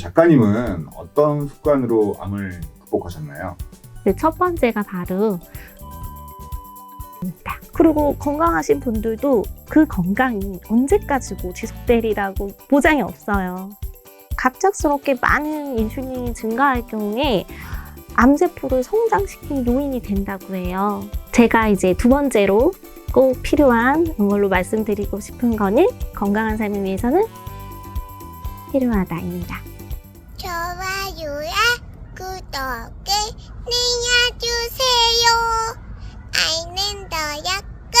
작가님은 어떤 습관으로 암을 극복하셨나요? 첫 번째가 바로 그리고 건강하신 분들도 그 건강이 언제까지고 지속되리라고 보장이 없어요. 갑작스럽게 많은 인슐린이 증가할 경우에 암세포를 성장시키는 요인이 된다고 해요. 제가 이제 두 번째로 꼭 필요한 걸로 말씀드리고 싶은 거는 건강한 삶을 위해서는 필요하다입니다. 좋아요와 구독을 눌러주세요. 아이랜더야 끝.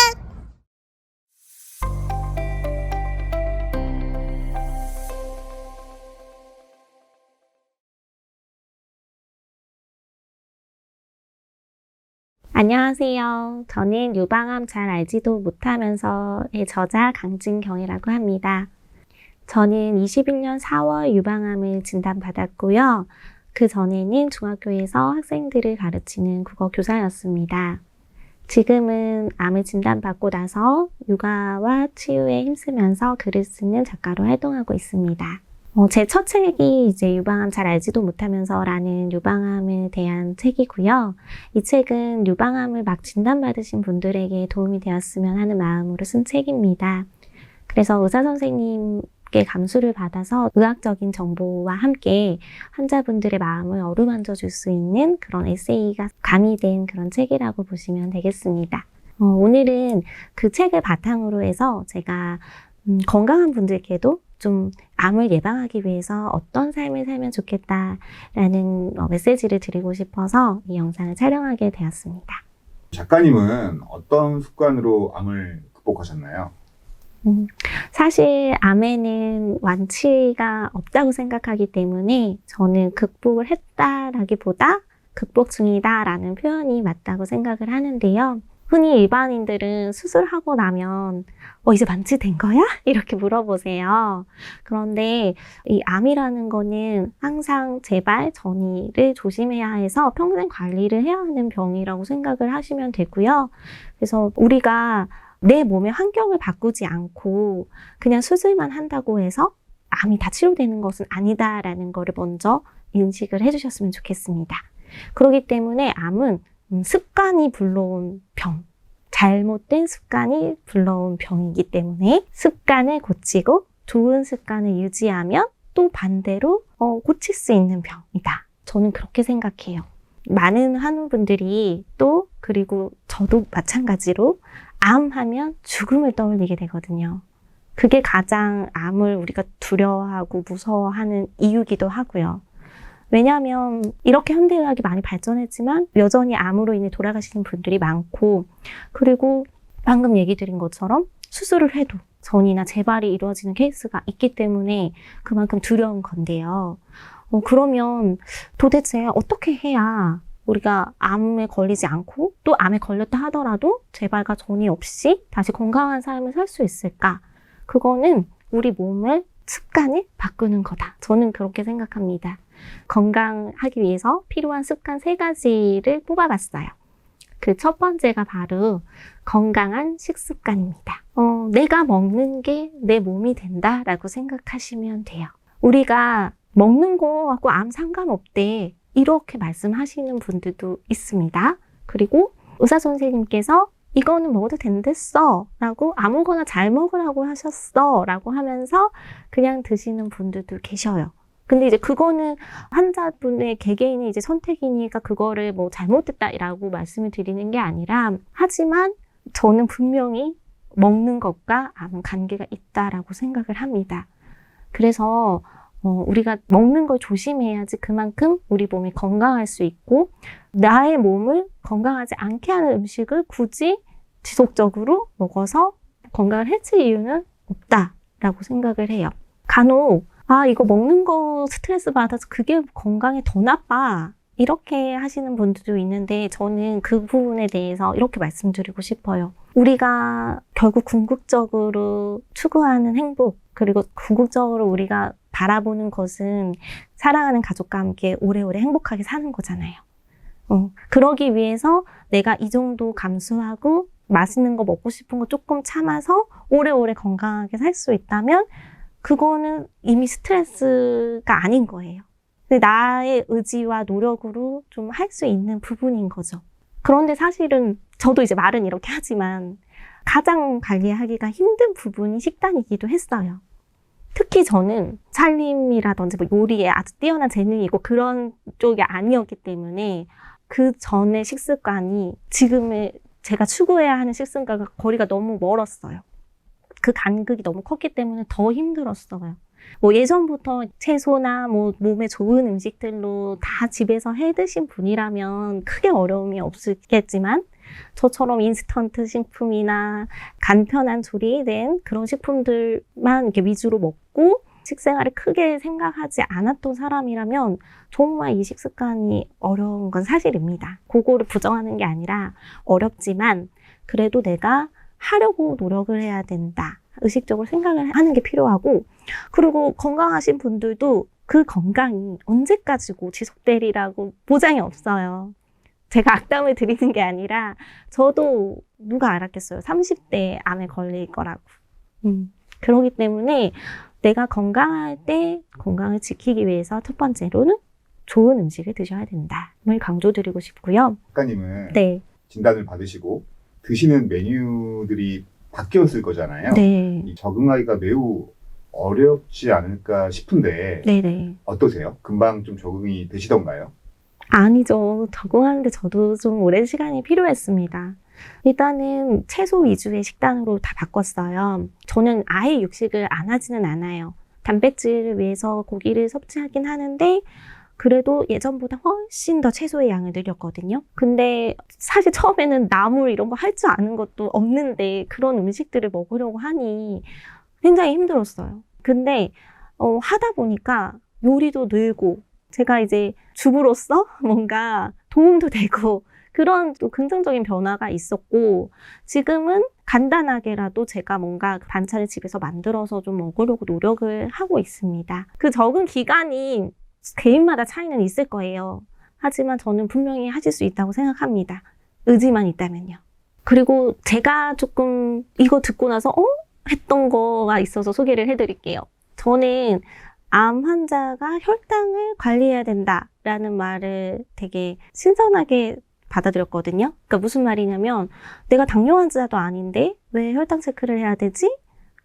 안녕하세요. 저는 유방암 잘 알지도 못하면서의 저자 강진경이라고 합니다. 저는 21년 4월 유방암을 진단받았고요. 그 전에는 중학교에서 학생들을 가르치는 국어 교사였습니다. 지금은 암을 진단받고 나서 육아와 치유에 힘쓰면서 글을 쓰는 작가로 활동하고 있습니다. 제 첫 책이 이제 유방암 잘 알지도 못하면서라는 유방암에 대한 책이고요. 이 책은 유방암을 막 진단받으신 분들에게 도움이 되었으면 하는 마음으로 쓴 책입니다. 그래서 의사 선생님께 감수를 받아서 의학적인 정보와 함께 환자분들의 마음을 어루만져 줄 수 있는 그런 에세이가 가미된 그런 책이라고 보시면 되겠습니다. 오늘은 그 책을 바탕으로 해서 제가 건강한 분들께도 좀 암을 예방하기 위해서 어떤 삶을 살면 좋겠다라는 메시지를 드리고 싶어서 이 영상을 촬영하게 되었습니다. 작가님은 어떤 습관으로 암을 극복하셨나요? 사실 암에는 완치가 없다고 생각하기 때문에 저는 극복을 했다라기보다 극복 중이다라는 표현이 맞다고 생각을 하는데요. 흔히 일반인들은 수술하고 나면 이제 완치된 거야? 이렇게 물어보세요. 그런데 이 암이라는 거는 항상 재발, 전이를 조심해야 해서 평생 관리를 해야 하는 병이라고 생각을 하시면 되고요. 그래서 우리가 내 몸의 환경을 바꾸지 않고 그냥 수술만 한다고 해서 암이 다 치료되는 것은 아니다라는 거를 먼저 인식을 해주셨으면 좋겠습니다. 그렇기 때문에 암은 습관이 불러온 병, 잘못된 습관이 불러온 병이기 때문에 습관을 고치고 좋은 습관을 유지하면 또 반대로 고칠 수 있는 병이다. 저는 그렇게 생각해요. 많은 한우분들이 또 그리고 저도 마찬가지로 암하면 죽음을 떠올리게 되거든요. 그게 가장 암을 우리가 두려워하고 무서워하는 이유기도 하고요. 왜냐하면 이렇게 현대의학이 많이 발전했지만 여전히 암으로 인해 돌아가시는 분들이 많고, 그리고 방금 얘기 드린 것처럼 수술을 해도 전이나 재발이 이루어지는 케이스가 있기 때문에 그만큼 두려운 건데요. 그러면 도대체 어떻게 해야 우리가 암에 걸리지 않고 또 암에 걸렸다 하더라도 재발과 전이 없이 다시 건강한 삶을 살 수 있을까? 그거는 우리 몸을 습관을 바꾸는 거다. 저는 그렇게 생각합니다. 건강하기 위해서 필요한 습관 3가지를 뽑아봤어요. 그 첫 번째가 바로 건강한 식습관입니다. 내가 먹는 게 내 몸이 된다라고 생각하시면 돼요. 우리가 먹는 거하고 암 상관없대 이렇게 말씀하시는 분들도 있습니다. 그리고 의사 선생님께서 이거는 먹어도 된댔어 라고 아무거나 잘 먹으라고 하셨어 라고 하면서 그냥 드시는 분들도 계셔요. 근데 이제 그거는 환자분의 개개인의 이제 선택이니까 그거를 뭐 잘못됐다라고 말씀을 드리는 게 아니라, 하지만 저는 분명히 먹는 것과 암은 관계가 있다라고 생각을 합니다. 그래서 우리가 먹는 걸 조심해야지 그만큼 우리 몸이 건강할 수 있고, 나의 몸을 건강하지 않게 하는 음식을 굳이 지속적으로 먹어서 건강을 해칠 이유는 없다라고 생각을 해요. 간혹 이거 먹는 거 스트레스 받아서 그게 건강에 더 나빠 이렇게 하시는 분들도 있는데, 저는 그 부분에 대해서 이렇게 말씀드리고 싶어요. 우리가 결국 궁극적으로 추구하는 행복, 그리고 궁극적으로 우리가 바라보는 것은 사랑하는 가족과 함께 오래오래 행복하게 사는 거잖아요. 그러기 위해서 내가 이 정도 감수하고 맛있는 거 먹고 싶은 거 조금 참아서 오래오래 건강하게 살 수 있다면 그거는 이미 스트레스가 아닌 거예요. 근데 나의 의지와 노력으로 좀 할 수 있는 부분인 거죠. 그런데 사실은 저도 이제 말은 이렇게 하지만 가장 관리하기가 힘든 부분이 식단이기도 했어요. 특히 저는 살림이라든지 뭐 요리에 아주 뛰어난 재능이 있고 그런 쪽이 아니었기 때문에 그 전의 식습관이 지금의 제가 추구해야 하는 식습관과 거리가 너무 멀었어요. 그 간극이 너무 컸기 때문에 더 힘들었어요. 뭐 예전부터 채소나 뭐 몸에 좋은 음식들로 다 집에서 해 드신 분이라면 크게 어려움이 없겠지만 저처럼 인스턴트 식품이나 간편한 조리된 그런 식품들만 이렇게 위주로 먹고 식생활을 크게 생각하지 않았던 사람이라면 정말 이 식습관이 어려운 건 사실입니다. 그거를 부정하는 게 아니라 어렵지만 그래도 내가 하려고 노력을 해야 된다. 의식적으로 생각을 하는 게 필요하고 그리고 건강하신 분들도 그 건강이 언제까지고 지속되리라고 보장이 없어요. 제가 악담을 드리는 게 아니라 저도 누가 알았겠어요. 30대에 암에 걸릴 거라고. 그렇기 때문에 내가 건강할 때 건강을 지키기 위해서 첫 번째로는 좋은 음식을 드셔야 된다를 강조드리고 싶고요. 작가님은 네. 진단을 받으시고 드시는 메뉴들이 바뀌었을 거잖아요. 네. 이 적응하기가 매우 어렵지 않을까 싶은데 네네. 어떠세요? 금방 좀 적응이 되시던가요? 아니죠. 적응하는데 저도 좀 오랜 시간이 필요했습니다. 일단은 채소 위주의 식단으로 다 바꿨어요. 저는 아예 육식을 안 하지는 않아요. 단백질을 위해서 고기를 섭취하긴 하는데 그래도 예전보다 훨씬 더 채소의 양을 늘렸거든요. 근데 사실 처음에는 나물 이런 거 할 줄 아는 것도 없는데 그런 음식들을 먹으려고 하니 굉장히 힘들었어요. 근데 하다 보니까 요리도 늘고 제가 이제 주부로서 뭔가 도움도 되고 그런 또 긍정적인 변화가 있었고 지금은 간단하게라도 제가 뭔가 반찬을 집에서 만들어서 좀 먹으려고 노력을 하고 있습니다. 그 적응 기간이 개인마다 차이는 있을 거예요. 하지만 저는 분명히 하실 수 있다고 생각합니다. 의지만 있다면요. 그리고 제가 조금 이거 듣고 나서 했던 거가 있어서 소개를 해드릴게요. 저는 암 환자가 혈당을 관리해야 된다라는 말을 되게 신선하게 받아들였거든요. 그러니까 무슨 말이냐면 내가 당뇨 환자도 아닌데 왜 혈당 체크를 해야 되지?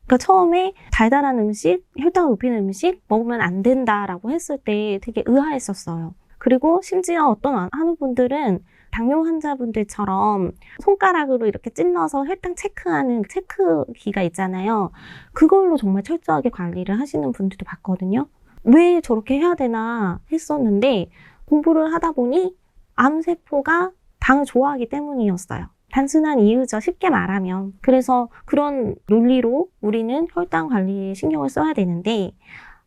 그러니까 처음에 달달한 음식, 혈당을 높이는 음식 먹으면 안 된다라고 했을 때 되게 의아했었어요. 그리고 심지어 어떤 한우분들은 당뇨 환자분들처럼 손가락으로 이렇게 찔러서 혈당 체크하는 체크기가 있잖아요. 그걸로 정말 철저하게 관리를 하시는 분들도 봤거든요. 왜 저렇게 해야 되나 했었는데 공부를 하다 보니 암세포가 당을 좋아하기 때문이었어요. 단순한 이유죠. 쉽게 말하면. 그래서 그런 논리로 우리는 혈당 관리에 신경을 써야 되는데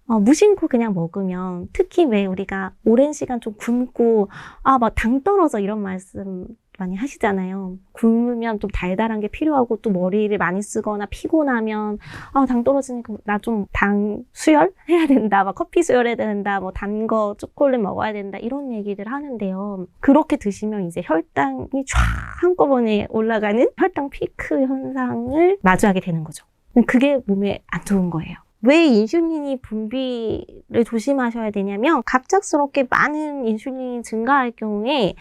무심코 그냥 먹으면 특히 왜 우리가 오랜 시간 좀 굶고 막 당 떨어져 이런 말씀 많이 하시잖아요. 굶으면 좀 달달한 게 필요하고 또 머리를 많이 쓰거나 피곤하면 당 떨어지니까 나 좀 당 수혈 해야 된다. 막 커피 수혈해야 된다. 뭐 단 거 초콜릿 먹어야 된다. 이런 얘기들 하는데요. 그렇게 드시면 이제 혈당이 쫙 한꺼번에 올라가는 혈당 피크 현상을 마주하게 되는 거죠. 그게 몸에 안 좋은 거예요. 왜 인슐린이 분비를 조심하셔야 되냐면 갑작스럽게 많은 인슐린이 증가할 경우에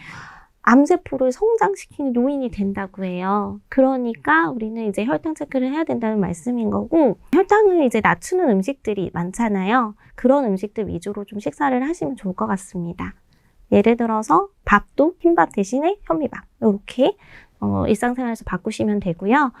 암세포를 성장시키는 요인이 된다고 해요. 그러니까 우리는 이제 혈당 체크를 해야 된다는 말씀인 거고 혈당을 이제 낮추는 음식들이 많잖아요. 그런 음식들 위주로 좀 식사를 하시면 좋을 것 같습니다. 예를 들어서 밥도 흰밥 대신에 현미밥 이렇게 일상생활에서 바꾸시면 되고요.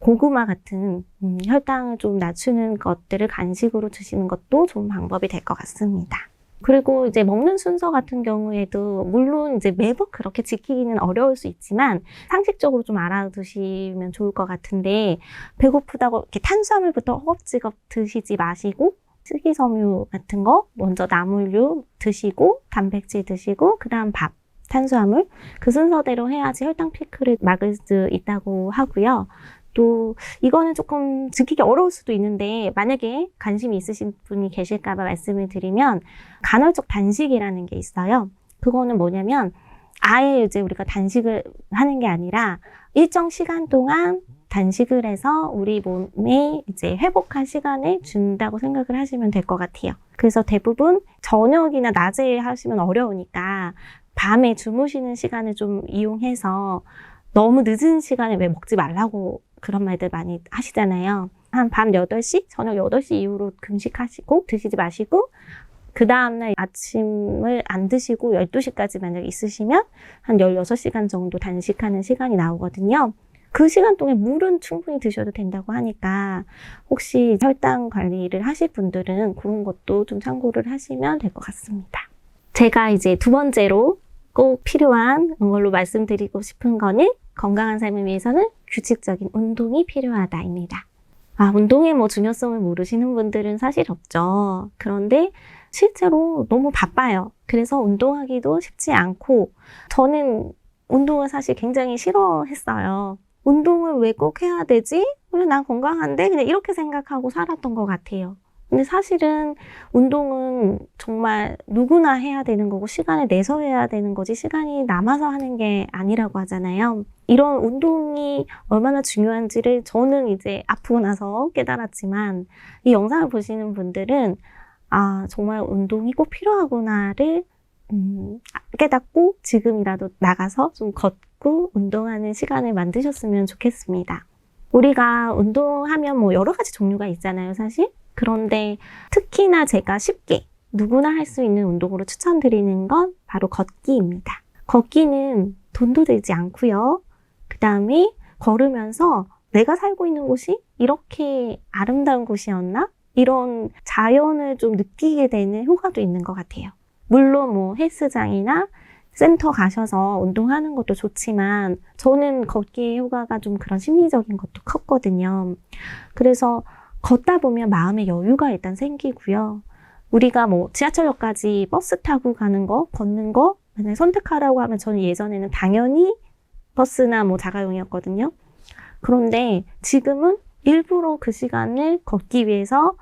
고구마 같은 혈당을 좀 낮추는 것들을 간식으로 드시는 것도 좋은 방법이 될 것 같습니다. 그리고 이제 먹는 순서 같은 경우에도 물론 이제 매번 그렇게 지키기는 어려울 수 있지만 상식적으로 좀 알아두시면 좋을 것 같은데 배고프다고 이렇게 탄수화물부터 허겁지겁 드시지 마시고 식이섬유 같은 거 먼저 나물류 드시고 단백질 드시고 그 다음 밥, 탄수화물 그 순서대로 해야지 혈당 피크를 막을 수 있다고 하고요. 또 이거는 조금 지키기 어려울 수도 있는데 만약에 관심이 있으신 분이 계실까 봐 말씀을 드리면 간헐적 단식이라는 게 있어요. 그거는 뭐냐면 아예 이제 우리가 단식을 하는 게 아니라 일정 시간 동안 단식을 해서 우리 몸에 이제 회복할 시간을 준다고 생각을 하시면 될 것 같아요. 그래서 대부분 저녁이나 낮에 하시면 어려우니까 밤에 주무시는 시간을 좀 이용해서 너무 늦은 시간에 왜 먹지 말라고 그런 말들 많이 하시잖아요. 한 밤 8시, 저녁 8시 이후로 금식하시고 드시지 마시고 그 다음날 아침을 안 드시고 12시까지 만약에 있으시면 한 16시간 정도 단식하는 시간이 나오거든요. 그 시간 동안 물은 충분히 드셔도 된다고 하니까 혹시 혈당 관리를 하실 분들은 그런 것도 좀 참고를 하시면 될 것 같습니다. 제가 이제 두 번째로 꼭 필요한 걸로 말씀드리고 싶은 거는 건강한 삶을 위해서는 규칙적인 운동이 필요하다입니다. 운동의 중요성을 모르시는 분들은 사실 없죠. 그런데 실제로 너무 바빠요. 그래서 운동하기도 쉽지 않고 저는 운동을 사실 굉장히 싫어했어요. 운동을 왜 꼭 해야 되지? 그냥 난 건강한데? 그냥 이렇게 생각하고 살았던 것 같아요. 근데 사실은 운동은 정말 누구나 해야 되는 거고 시간을 내서 해야 되는 거지 시간이 남아서 하는 게 아니라고 하잖아요. 이런 운동이 얼마나 중요한지를 저는 이제 아프고 나서 깨달았지만 이 영상을 보시는 분들은 정말 운동이 꼭 필요하구나를 깨닫고 지금이라도 나가서 좀 걷고 운동하는 시간을 만드셨으면 좋겠습니다. 우리가 운동하면 여러 가지 종류가 있잖아요, 사실. 그런데 특히나 제가 쉽게 누구나 할 수 있는 운동으로 추천드리는 건 바로 걷기입니다. 걷기는 돈도 들지 않고요. 그 다음에 걸으면서 내가 살고 있는 곳이 이렇게 아름다운 곳이었나? 이런 자연을 좀 느끼게 되는 효과도 있는 것 같아요. 물론 헬스장이나 센터 가셔서 운동하는 것도 좋지만 저는 걷기의 효과가 좀 그런 심리적인 것도 컸거든요. 그래서 걷다 보면 마음의 여유가 일단 생기고요. 우리가 지하철역까지 버스 타고 가는 거, 걷는 거 만약에 선택하라고 하면 저는 예전에는 당연히 버스나 자가용이었거든요. 그런데 지금은 일부러 그 시간을 걷기 위해서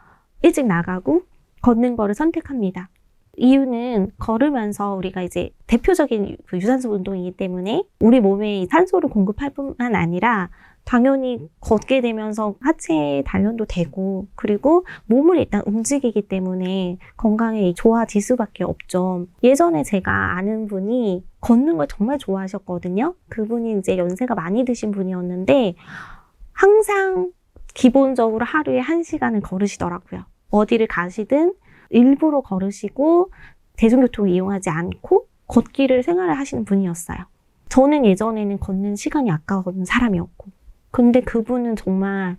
일찍 나가고 걷는 거를 선택합니다. 이유는 걸으면서 우리가 이제 대표적인 유산소 운동이기 때문에 우리 몸에 산소를 공급할 뿐만 아니라 당연히 걷게 되면서 하체 단련도 되고 그리고 몸을 일단 움직이기 때문에 건강에 좋아질 수밖에 없죠. 예전에 제가 아는 분이 걷는 걸 정말 좋아하셨거든요. 그분이 이제 연세가 많이 드신 분이었는데 항상 기본적으로 하루에 1시간을 걸으시더라고요. 어디를 가시든 일부러 걸으시고 대중교통을 이용하지 않고 걷기를 생활을 하시는 분이었어요. 저는 예전에는 걷는 시간이 아까웠던 사람이었고 근데 그분은 정말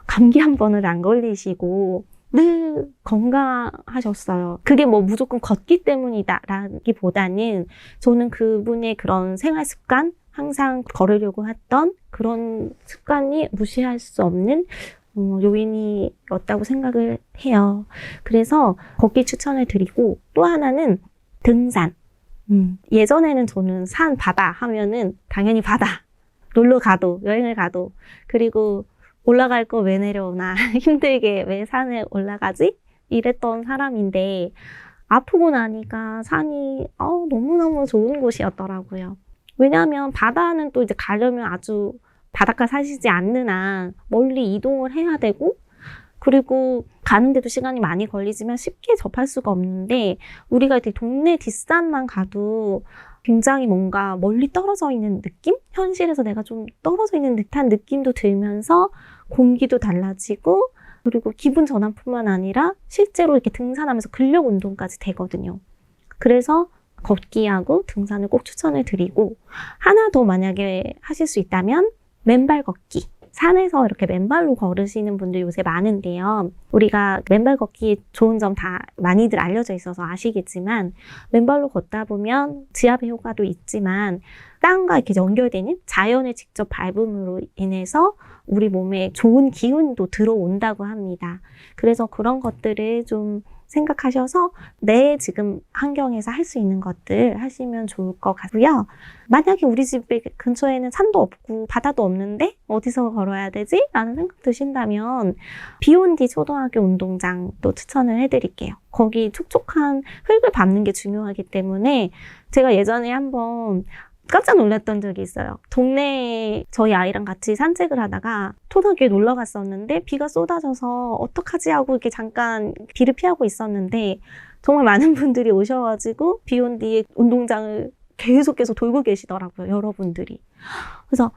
감기 한 번을 안 걸리시고 늘 건강하셨어요. 그게 무조건 걷기 때문이다라기보다는 저는 그분의 그런 생활 습관, 항상 걸으려고 했던 그런 습관이 무시할 수 없는 요인이었다고 생각을 해요. 그래서 걷기 추천을 드리고 또 하나는 등산. 예전에는 저는 산, 바다 하면은 당연히 바다. 놀러 가도, 여행을 가도, 그리고 올라갈 거 왜 내려오나, 힘들게 왜 산에 올라가지? 이랬던 사람인데, 아프고 나니까 산이 너무너무 좋은 곳이었더라고요. 왜냐하면 바다는 또 이제 가려면 아주 바닷가 사시지 않는 한 멀리 이동을 해야 되고, 그리고 가는데도 시간이 많이 걸리지만 쉽게 접할 수가 없는데, 우리가 이렇게 동네 뒷산만 가도 굉장히 뭔가 멀리 떨어져 있는 느낌? 현실에서 내가 좀 떨어져 있는 듯한 느낌도 들면서 공기도 달라지고 그리고 기분 전환뿐만 아니라 실제로 이렇게 등산하면서 근력 운동까지 되거든요. 그래서 걷기하고 등산을 꼭 추천을 드리고 하나 더 만약에 하실 수 있다면 맨발 걷기. 산에서 이렇게 맨발로 걸으시는 분들 요새 많은데요. 우리가 맨발 걷기 좋은 점 다 많이들 알려져 있어서 아시겠지만 맨발로 걷다 보면 지압의 효과도 있지만 땅과 이렇게 연결되는 자연을 직접 밟음으로 인해서 우리 몸에 좋은 기운도 들어온다고 합니다. 그래서 그런 것들을 좀 생각하셔서 내 지금 환경에서 할 수 있는 것들 하시면 좋을 것 같고요. 만약에 우리 집 근처에는 산도 없고 바다도 없는데 어디서 걸어야 되지? 라는 생각 드신다면 비온디 초등학교 운동장도 추천을 해드릴게요. 거기 촉촉한 흙을 밟는 게 중요하기 때문에 제가 예전에 한번 깜짝 놀랐던 적이 있어요. 동네에 저희 아이랑 같이 산책을 하다가 초등학교에 놀러 갔었는데 비가 쏟아져서 어떡하지 하고 이렇게 잠깐 비를 피하고 있었는데 정말 많은 분들이 오셔가지고 비 온 뒤에 운동장을 계속 돌고 계시더라고요. 여러분들이. 그래서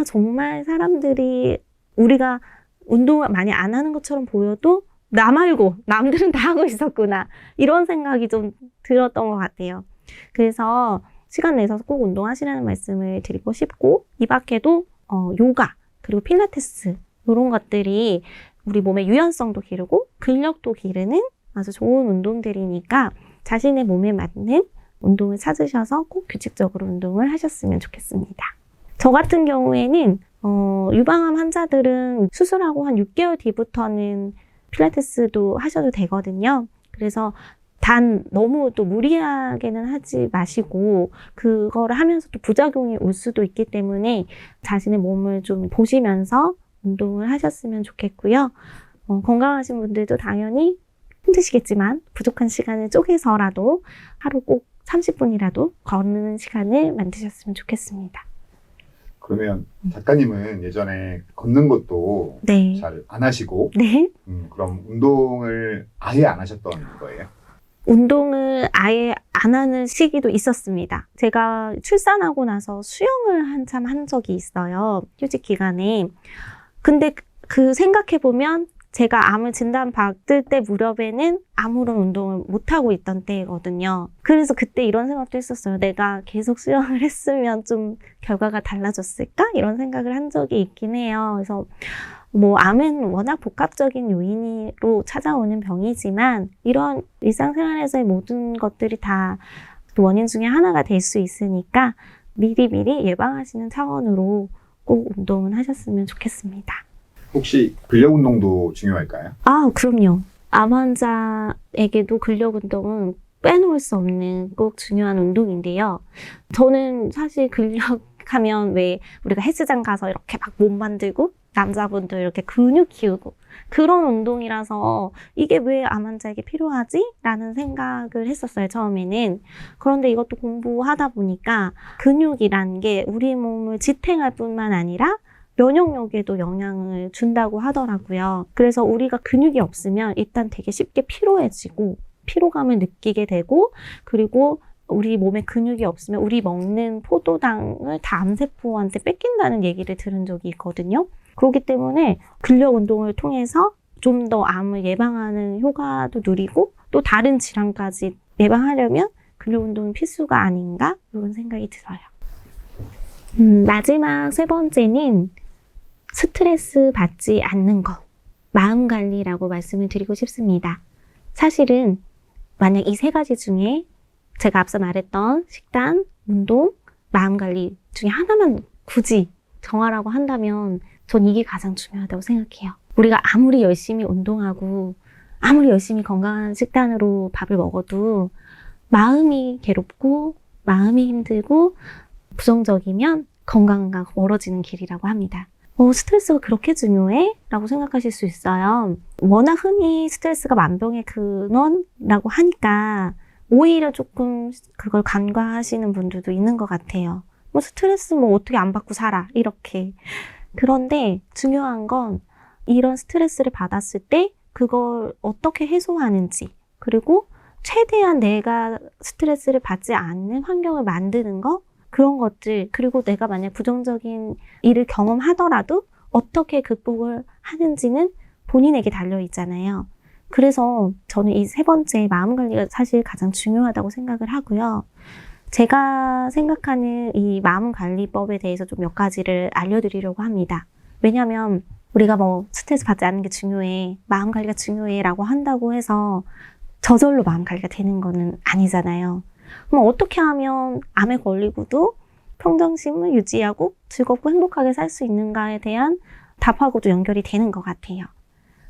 정말 사람들이 우리가 운동을 많이 안 하는 것처럼 보여도 나 말고 남들은 다 하고 있었구나. 이런 생각이 좀 들었던 것 같아요. 그래서 시간 내서 꼭 운동하시라는 말씀을 드리고 싶고 이 밖에도 요가 그리고 필라테스 이런 것들이 우리 몸의 유연성도 기르고 근력도 기르는 아주 좋은 운동들이니까 자신의 몸에 맞는 운동을 찾으셔서 꼭 규칙적으로 운동을 하셨으면 좋겠습니다. 저 같은 경우에는 유방암 환자들은 수술하고 한 6개월 뒤부터는 필라테스도 하셔도 되거든요. 그래서 단 너무 또 무리하게는 하지 마시고 그거를 하면서 또 부작용이 올 수도 있기 때문에 자신의 몸을 좀 보시면서 운동을 하셨으면 좋겠고요. 건강하신 분들도 당연히 힘드시겠지만 부족한 시간을 쪼개서라도 하루 꼭 30분이라도 걷는 시간을 만드셨으면 좋겠습니다. 그러면 작가님은 예전에 걷는 것도 네. 잘 안 하시고 네. 그럼 운동을 아예 안 하셨던 거예요? 운동을 아예 안 하는 시기도 있었습니다. 제가 출산하고 나서 수영을 한참 한 적이 있어요. 휴직 기간에. 근데 그 생각해보면 제가 암을 진단받을 때 무렵에는 아무런 운동을 못하고 있던 때거든요. 그래서 그때 이런 생각도 했었어요. 내가 계속 수영을 했으면 좀 결과가 달라졌을까? 이런 생각을 한 적이 있긴 해요. 그래서 암은 워낙 복합적인 요인으로 찾아오는 병이지만 이런 일상생활에서의 모든 것들이 다 원인 중에 하나가 될 수 있으니까 미리미리 예방하시는 차원으로 꼭 운동을 하셨으면 좋겠습니다. 혹시 근력 운동도 중요할까요? 그럼요. 암 환자에게도 근력 운동은 빼놓을 수 없는 꼭 중요한 운동인데요. 저는 사실 근력하면 왜 우리가 헬스장 가서 이렇게 막 몸 만들고 남자분들 이렇게 근육 키우고 그런 운동이라서 이게 왜 암 환자에게 필요하지? 라는 생각을 했었어요, 처음에는. 그런데 이것도 공부하다 보니까 근육이란 게 우리 몸을 지탱할 뿐만 아니라 면역력에도 영향을 준다고 하더라고요. 그래서 우리가 근육이 없으면 일단 되게 쉽게 피로해지고 피로감을 느끼게 되고 그리고 우리 몸에 근육이 없으면 우리 먹는 포도당을 다 암세포한테 뺏긴다는 얘기를 들은 적이 있거든요. 그렇기 때문에 근력 운동을 통해서 좀 더 암을 예방하는 효과도 누리고 또 다른 질환까지 예방하려면 근력 운동은 필수가 아닌가? 이런 생각이 들어요. 마지막 세 번째는 스트레스 받지 않는 것, 마음 관리라고 말씀을 드리고 싶습니다. 사실은 만약 이 세 가지 중에 제가 앞서 말했던 식단, 운동, 마음 관리 중에 하나만 굳이 정하라고 한다면 전 이게 가장 중요하다고 생각해요. 우리가 아무리 열심히 운동하고 아무리 열심히 건강한 식단으로 밥을 먹어도 마음이 괴롭고 마음이 힘들고 부정적이면 건강과 멀어지는 길이라고 합니다. 스트레스가 그렇게 중요해? 라고 생각하실 수 있어요. 워낙 흔히 스트레스가 만병의 근원이라고 하니까 오히려 조금 그걸 간과하시는 분들도 있는 것 같아요. 스트레스 어떻게 안 받고 살아? 이렇게. 그런데 중요한 건 이런 스트레스를 받았을 때 그걸 어떻게 해소하는지 그리고 최대한 내가 스트레스를 받지 않는 환경을 만드는 거 그런 것들 그리고 내가 만약 부정적인 일을 경험하더라도 어떻게 극복을 하는지는 본인에게 달려있잖아요. 그래서 저는 이 세 번째 마음 관리가 사실 가장 중요하다고 생각을 하고요. 제가 생각하는 이 마음 관리법에 대해서 좀 몇 가지를 알려드리려고 합니다. 왜냐하면 우리가 스트레스 받지 않는 게 중요해, 마음 관리가 중요해 라고 한다고 해서 저절로 마음 관리가 되는 거는 아니잖아요. 그럼 어떻게 하면 암에 걸리고도 평정심을 유지하고 즐겁고 행복하게 살 수 있는가에 대한 답하고도 연결이 되는 것 같아요.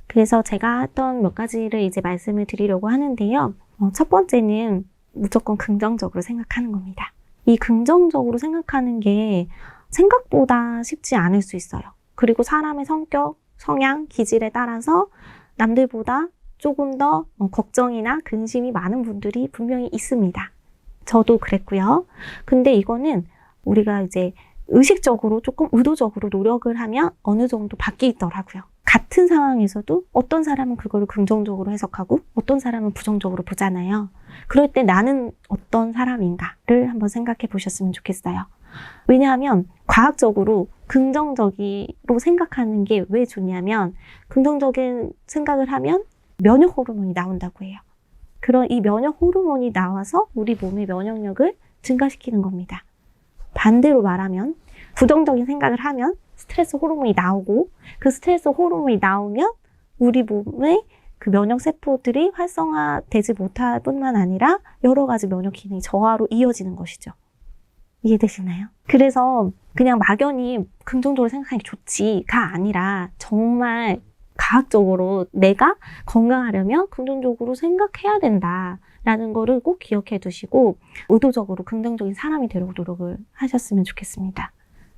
그래서 제가 했던 몇 가지를 이제 말씀을 드리려고 하는데요. 첫 번째는 무조건 긍정적으로 생각하는 겁니다. 이 긍정적으로 생각하는 게 생각보다 쉽지 않을 수 있어요. 그리고 사람의 성격, 성향, 기질에 따라서 남들보다 조금 더 걱정이나 근심이 많은 분들이 분명히 있습니다. 저도 그랬고요. 근데 이거는 우리가 이제 의식적으로 조금 의도적으로 노력을 하면 어느 정도 바뀌더라고요. 같은 상황에서도 어떤 사람은 그거를 긍정적으로 해석하고 어떤 사람은 부정적으로 보잖아요. 그럴 때 나는 어떤 사람인가를 한번 생각해 보셨으면 좋겠어요. 왜냐하면 과학적으로 긍정적으로 생각하는 게 왜 좋냐면 긍정적인 생각을 하면 면역 호르몬이 나온다고 해요. 그런 이 면역 호르몬이 나와서 우리 몸의 면역력을 증가시키는 겁니다. 반대로 말하면 부정적인 생각을 하면 스트레스 호르몬이 나오고 그 스트레스 호르몬이 나오면 우리 몸의 그 면역 세포들이 활성화되지 못할 뿐만 아니라 여러 가지 면역 기능이 저하로 이어지는 것이죠. 이해되시나요? 그래서 그냥 막연히 긍정적으로 생각하는 게 좋지가 아니라 정말 과학적으로 내가 건강하려면 긍정적으로 생각해야 된다라는 거를 꼭 기억해 두시고 의도적으로 긍정적인 사람이 되려고 노력을 하셨으면 좋겠습니다.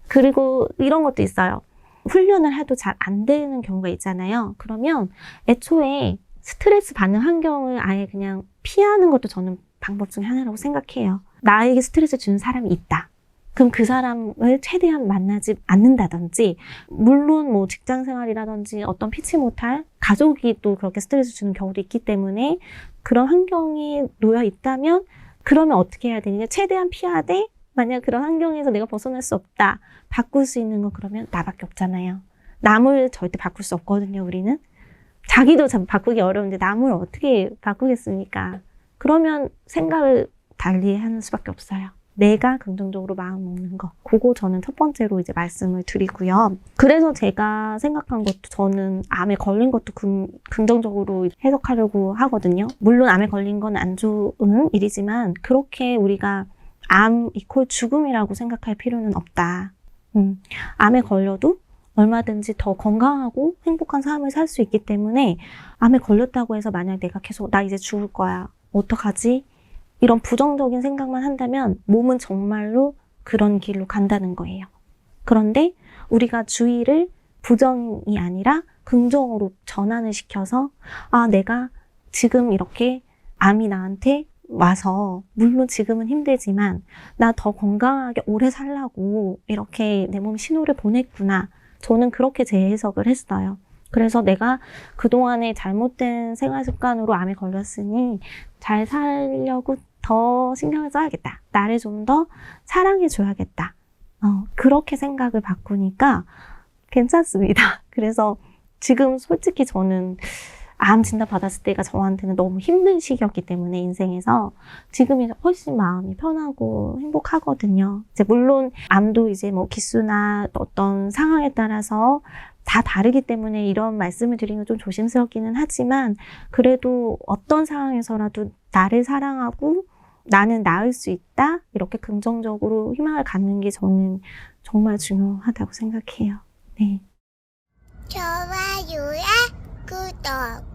그리고 이런 것도 있어요. 훈련을 해도 잘 안 되는 경우가 있잖아요. 그러면 애초에 스트레스 받는 환경을 아예 그냥 피하는 것도 저는 방법 중에 하나라고 생각해요. 나에게 스트레스 주는 사람이 있다. 그럼 그 사람을 최대한 만나지 않는다든지, 물론 뭐 직장 생활이라든지 어떤 피치 못할 가족이 또 그렇게 스트레스 주는 경우도 있기 때문에 그런 환경에 놓여 있다면 그러면 어떻게 해야 되느냐? 최대한 피하되 만약 그런 환경에서 내가 벗어날 수 없다. 바꿀 수 있는 거 그러면 나밖에 없잖아요. 남을 절대 바꿀 수 없거든요, 우리는. 자기도 참 바꾸기 어려운데 남을 어떻게 바꾸겠습니까? 그러면 생각을 달리 하는 수밖에 없어요. 내가 긍정적으로 마음 먹는 거. 그거 저는 첫 번째로 이제 말씀을 드리고요. 그래서 제가 생각한 것도 저는 암에 걸린 것도 긍정적으로 해석하려고 하거든요. 물론 암에 걸린 건 안 좋은 일이지만 그렇게 우리가 암 이퀄 죽음이라고 생각할 필요는 없다. 암에 걸려도 얼마든지 더 건강하고 행복한 삶을 살 수 있기 때문에 암에 걸렸다고 해서 만약 내가 계속 나 이제 죽을 거야. 어떡하지? 이런 부정적인 생각만 한다면 몸은 정말로 그런 길로 간다는 거예요. 그런데 우리가 주의를 부정이 아니라 긍정으로 전환을 시켜서 아, 내가 지금 이렇게 암이 나한테 와서 물론 지금은 힘들지만 나 더 건강하게 오래 살라고 이렇게 내 몸 신호를 보냈구나. 저는 그렇게 재해석을 했어요. 그래서 내가 그동안에 잘못된 생활 습관으로 암에 걸렸으니 잘 살려고 더 신경을 써야겠다. 나를 좀 더 사랑해줘야겠다. 그렇게 생각을 바꾸니까 괜찮습니다. 그래서 지금 솔직히 저는 암 진단 받았을 때가 저한테는 너무 힘든 시기였기 때문에 인생에서 지금이 훨씬 마음이 편하고 행복하거든요. 이제 물론 암도 이제 뭐 기수나 어떤 상황에 따라서 다 다르기 때문에 이런 말씀을 드리는 건 좀 조심스럽기는 하지만 그래도 어떤 상황에서라도 나를 사랑하고 나는 나을 수 있다 이렇게 긍정적으로 희망을 갖는 게 저는 정말 중요하다고 생각해요. 네. 좋아요야 구독을